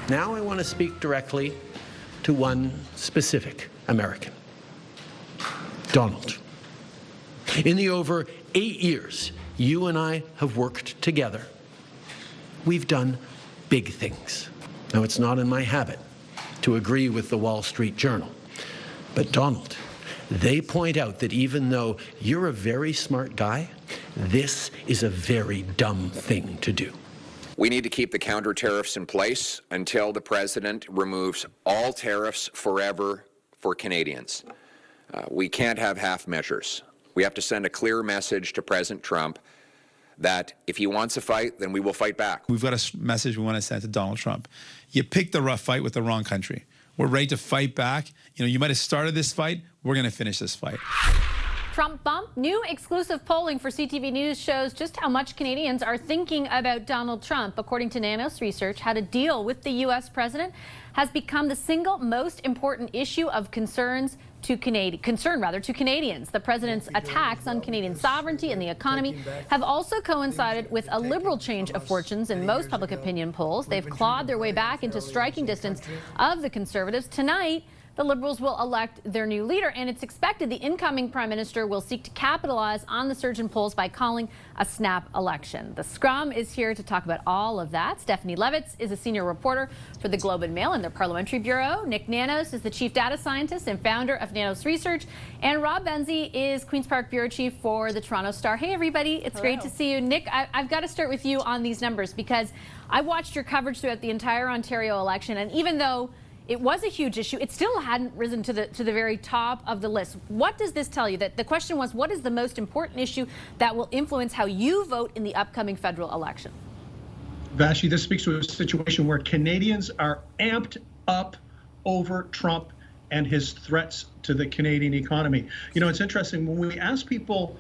Now I want to speak directly to one specific American, Donald. In the over 8 years you and I have worked together, we've done big things. Now, it's not in my habit to agree with the Wall Street Journal, but Donald, they point out that even though you're a very smart guy, this is a very dumb thing to do. We need to keep the counter tariffs in place until the president removes all tariffs forever for Canadians. We can't have half measures. We have to send a clear message to President Trump that if he wants a fight, then we will fight back. We've got a message we want to send to Donald Trump. You picked the rough fight with the wrong country. We're ready to fight back. You know, you might have started this fight. We're going to finish this fight. Trump bump. New exclusive polling for CTV News shows just how much Canadians are thinking about Donald Trump. According to Nanos research, how to deal with the U.S. president has become the single most important issue of concern to Canadians. The president's attacks on Canadian sovereignty and the economy have also coincided with a liberal change of fortunes in most public opinion polls. They've clawed their way back into striking distance of the Conservatives. Tonight, the Liberals will elect their new leader, and it's expected the incoming Prime Minister will seek to capitalize on the surge in polls by calling a snap election. The Scrum is here to talk about all of that. Stephanie Levitz is a senior reporter for the Globe and Mail and their Parliamentary Bureau. Nick Nanos is the chief data scientist and founder of Nanos Research. And Rob Benzie is Queen's Park Bureau Chief for the Toronto Star. Hey, everybody. It's great to see you. Nick, I've got to start with you on these numbers because I watched your coverage throughout the entire Ontario election, and even though it was a huge issue, it still hadn't risen to the very top of the list. What does this tell you? That the question was, what is the most important issue that will influence how you vote in the upcoming federal election? Vashi, this speaks to a situation where Canadians are amped up over Trump and his threats to the Canadian economy. You know, it's interesting when we ask people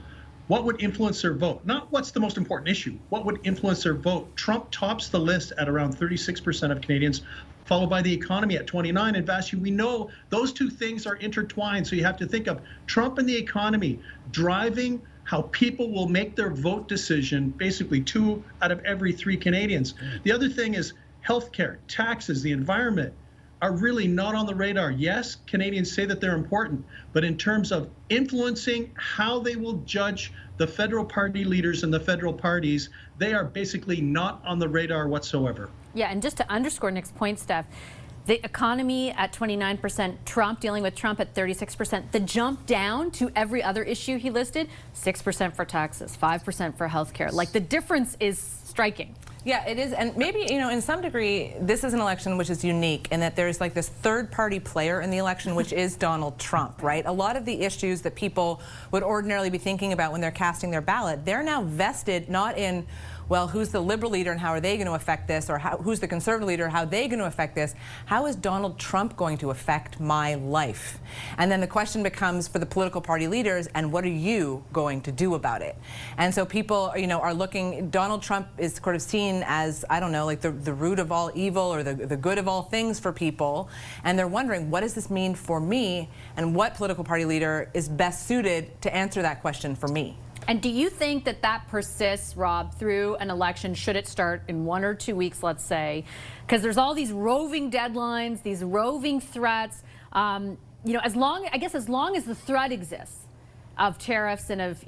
what would influence their vote, not what's the most important issue, what would influence their vote. Trump tops the list at around 36% of Canadians, followed by the economy at 29. And Vashi, we know those two things are intertwined. So you have to think of Trump and the economy driving how people will make their vote decision, basically 2 out of every 3 Canadians. The other thing is healthcare, taxes, the environment are really not on the radar. Yes, Canadians say that they're important, but in terms of influencing how they will judge the federal party leaders and the federal parties, they are basically not on the radar whatsoever. Yeah, and just to underscore Nick's point, Steph, the economy at 29%, Trump dealing with Trump at 36%, the jump down to every other issue he listed, 6% for taxes, 5% for healthcare. Like, the difference is striking. Yeah, it is. And maybe, you know, in some degree, this is an election which is unique in that there's like this third-party player in the election, which is Donald Trump, right? A lot of the issues that people would ordinarily be thinking about when they're casting their ballot, they're now vested not in, well, who's the Liberal leader and how are they going to affect this, or who's the Conservative leader, how are they going to affect this? How is Donald Trump going to affect my life? And then the question becomes for the political party leaders, and what are you going to do about it? And so people, you know, are looking, Donald Trump is sort of seen as, I don't know, like the root of all evil or the good of all things for people. And they're wondering, what does this mean for me? And what political party leader is best suited to answer that question for me? And do you think that that persists, Rob, through an election, should it start in 1 or 2 weeks, let's say? Because there's all these roving deadlines, these roving threats. You know, as long as the threat exists of tariffs and of,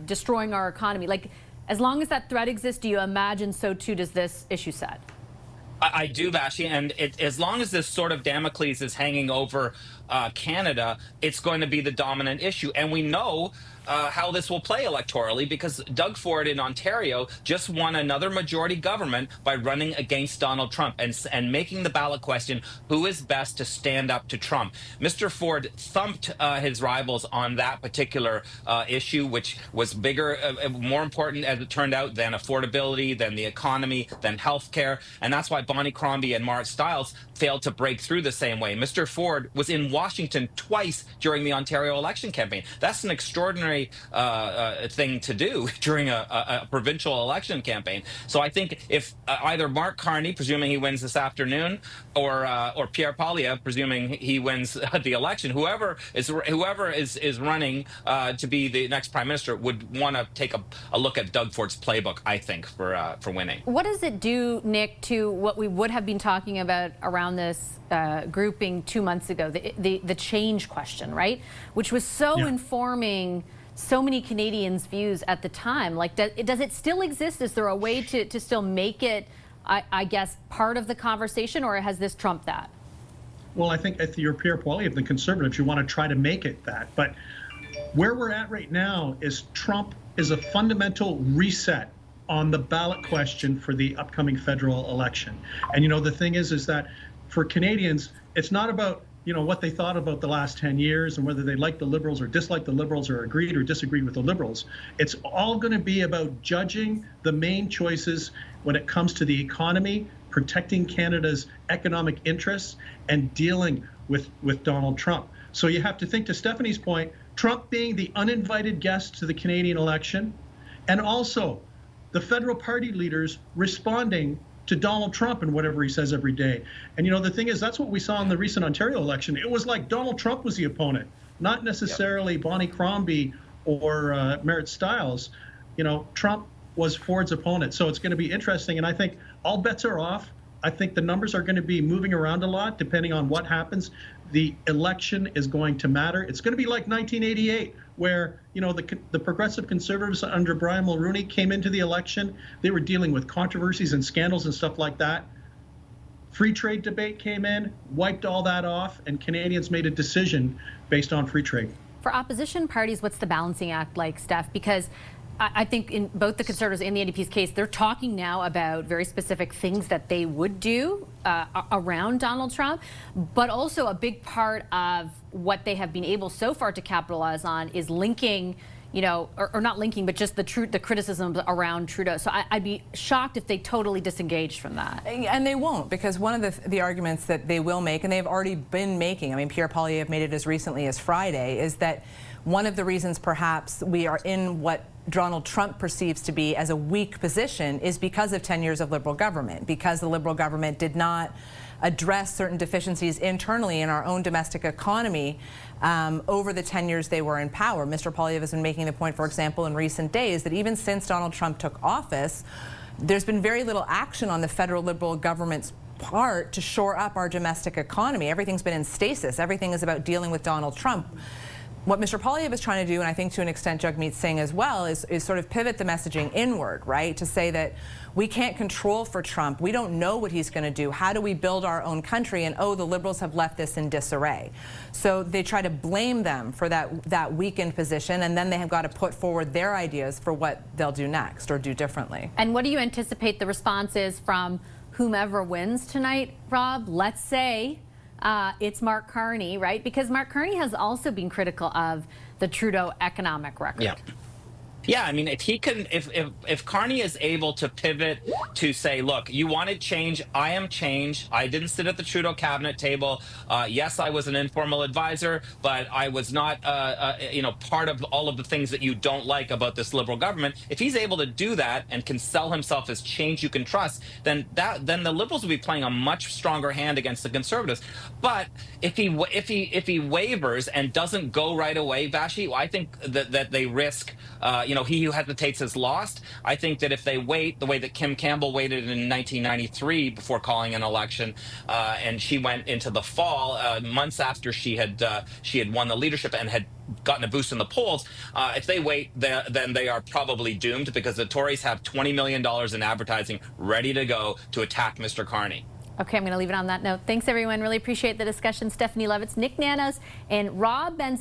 destroying our economy, like, as long as that threat exists, do you imagine so too does this issue set? I do, Vashi, and as long as this sort of Damocles is hanging over Canada, it's going to be the dominant issue. And we know how this will play electorally because Doug Ford in Ontario just won another majority government by running against Donald Trump and making the ballot question, who is best to stand up to Trump? Mr. Ford thumped his rivals on that particular issue, which was bigger, more important, as it turned out, than affordability, than the economy, than health care. And that's why Bonnie Crombie and Marit Stiles failed to break through the same way. Mr. Ford was in Washington twice during the Ontario election campaign. That's an extraordinary thing to do during a provincial election campaign. So I think if either Mark Carney, presuming he wins this afternoon, or Pierre Poilievre, presuming he wins the election, whoever is running to be the next prime minister would want to take a look at Doug Ford's playbook, I think, for winning. What does it do, Nick, to what we would have been talking about around this grouping 2 months ago, the change question, right? Which was so informing so many Canadians' views at the time. Like, does it still exist? Is there a way to still make it, I guess, part of the conversation, or has this trumped that? Well, I think if you're Pierre Poilievre, the Conservatives, you want to try to make it that. But where we're at right now is Trump is a fundamental reset on the ballot question for the upcoming federal election. And, the thing is that for Canadians, it's not about, what they thought about the last 10 years and whether they liked the Liberals or disliked the Liberals or agreed or disagreed with the Liberals. It's all going to be about judging the main choices when it comes to the economy, protecting Canada's economic interests, and dealing with Donald Trump. So you have to think, to Stephanie's point, Trump being the uninvited guest to the Canadian election, and also the federal party leaders responding to Donald Trump and whatever he says every day. And the thing is, that's what we saw in the recent Ontario election. It was like Donald Trump was the opponent, not necessarily Bonnie Crombie or Merritt Stiles. Trump was Ford's opponent. So it's going to be interesting. And I think all bets are off. I think the numbers are going to be moving around a lot depending on what happens. The election is going to matter. It's going to be like 1988, where the progressive Conservatives under Brian Mulroney came into the election. They were dealing with controversies and scandals and stuff like that. Free trade debate came in, wiped all that off, and Canadians made a decision based on free trade. For opposition parties, what's the balancing act like, Steph? Because I think in both the Conservatives and the NDP's case, they're talking now about very specific things that they would do around Donald Trump, but also a big part of what they have been able so far to capitalize on is linking, or not linking, but just the criticisms around Trudeau. So I'd be shocked if they totally disengaged from that. And they won't, because one of the arguments that they will make, and they've already been making, I mean, Pierre Poilievre made it as recently as Friday, is that one of the reasons perhaps we are in what Donald Trump perceives to be as a weak position is because of 10 years of Liberal government, because the Liberal government did not address certain deficiencies internally in our own domestic economy over the 10 years they were in power. Mr. Poilievre has been making the point, for example, in recent days that even since Donald Trump took office, there's been very little action on the federal Liberal government's part to shore up our domestic economy. Everything's been in stasis. Everything is about dealing with Donald Trump. What Mr. Poilievre is trying to do, and I think to an extent Jagmeet Singh as well, is sort of pivot the messaging inward, right? To say that we can't control for Trump. We don't know what he's going to do. How do we build our own country? And the Liberals have left this in disarray. So they try to blame them for that weakened position, and then they have got to put forward their ideas for what they'll do next or do differently. And what do you anticipate the response is from whomever wins tonight, Rob? Let's say it's Mark Carney, right? Because Mark Carney has also been critical of the Trudeau economic record. Yeah. Yeah, I mean, if he can, if Carney is able to pivot to say, look, you wanted change, I am change. I didn't sit at the Trudeau cabinet table. Yes, I was an informal advisor, but I was not, part of all of the things that you don't like about this Liberal government. If he's able to do that and can sell himself as change you can trust, then the Liberals will be playing a much stronger hand against the Conservatives. But if he wavers and doesn't go right away, Vashi, I think that they risk. He who hesitates is lost. I think that if they wait the way that Kim Campbell waited in 1993 before calling an election, and she went into the fall months after she had won the leadership and had gotten a boost in the polls, if they wait, then they are probably doomed, because the Tories have $20 million in advertising ready to go to attack Mr. Carney. Okay, I'm going to leave it on that note. Thanks, everyone. Really appreciate the discussion. Stephanie Levitz, Nick Nanos, and Rob Benz.